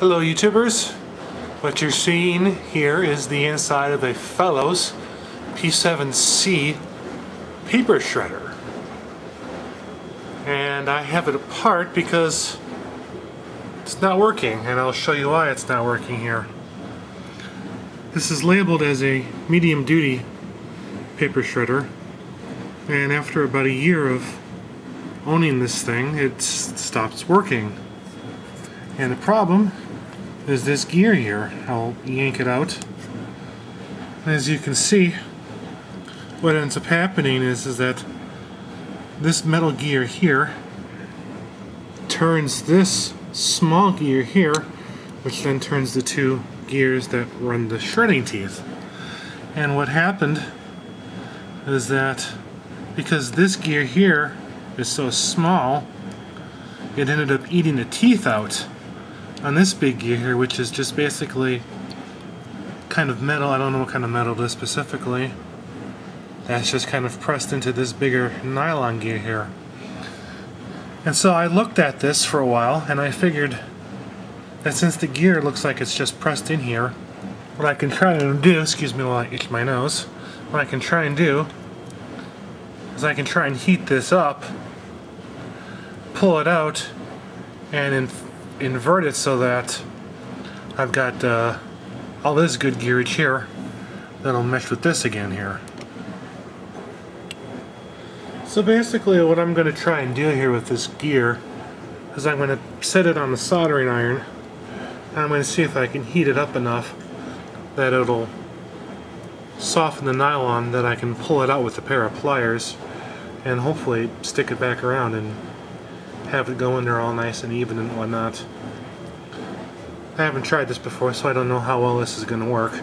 Hello YouTubers, what you're seeing here is the inside of a Fellows P7C paper shredder, and I have it apart because it's not working, and I'll show you why it's not working here. This is labeled as a medium duty paper shredder, and after about a year of owning this thing it stops working. And the problem is this gear here. I'll yank it out. As you can see, what ends up happening is that this metal gear here turns this small gear here, which then turns the two gears that run the shredding teeth. And what happened is that because this gear here is so small, it ended up eating the teeth out on this big gear here, which is just basically kind of metal. I don't know what kind of metal it is specifically. That's just kind of pressed into this bigger nylon gear here. And so I looked at this for a while and I figured that since the gear looks like it's just pressed in here, what I can try and do, excuse me while I itch my nose, what I can try and do is I can try and heat this up, pull it out, and invert it so that I've got all this good gearage here that'll mesh with this again here. So basically what I'm going to try and do here with this gear is I'm going to set it on the soldering iron, and I'm going to see if I can heat it up enough that it'll soften the nylon, that I can pull it out with a pair of pliers and hopefully stick it back around and have it go in there all nice and even and whatnot. I haven't tried this before, so I don't know how well this is going to work.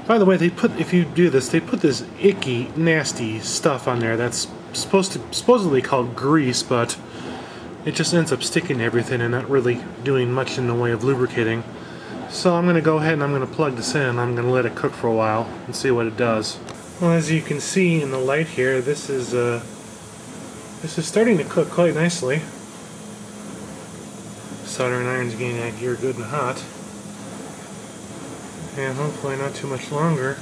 By the way, if you do this, they put this icky, nasty stuff on there that's supposedly called grease, but it just ends up sticking to everything and not really doing much in the way of lubricating. So I'm going to go ahead and I'm going to plug this in. I'm going to let it cook for a while and see what it does. Well, as you can see in the light here, this is starting to cook quite nicely. Soldering iron's getting that gear good and hot, and hopefully not too much longer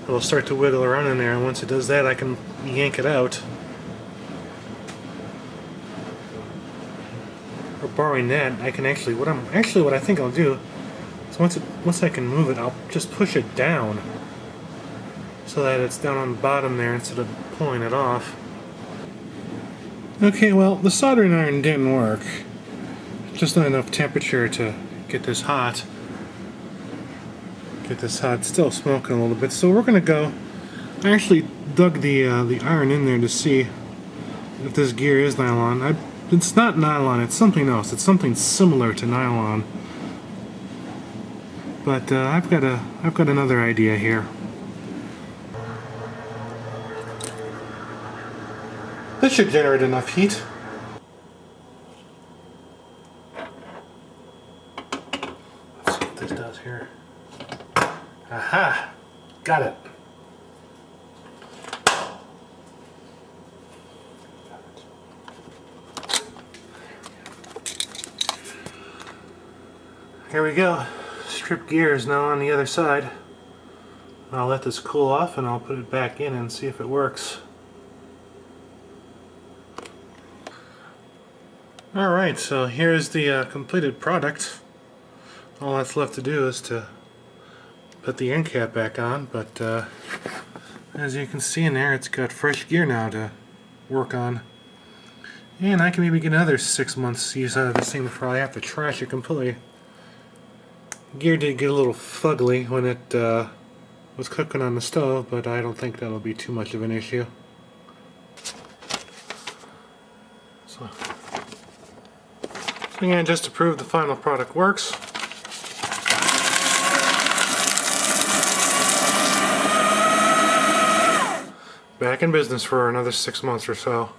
it'll start to wiggle around in there, and once it does that I can yank it out. Or borrowing that, I can actually what I think I'll do is once I can move it, I'll just push it down so that it's down on the bottom there instead of pulling it off. Okay, well, the soldering iron didn't work. Just not enough temperature to get this hot. It's still smoking a little bit. So we're gonna go. I actually dug the iron in there to see if this gear is nylon. It's not nylon. It's something else. It's something similar to nylon. But I've got another idea here. This should generate enough heat. Let's see what this does here. Aha! Got it. Here we go. Strip gear is now on the other side. I'll let this cool off and I'll put it back in and see if it works. Alright, so here's the completed product. All that's left to do is to put the end cap back on, but as you can see in there, it's got fresh gear now to work on. And I can maybe get another 6 months use out of this thing before I have to trash it completely. Gear did get a little fugly when it was cooking on the stove, but I don't think that'll be too much of an issue. So again, just to prove the final product works, back in business for another 6 months or so.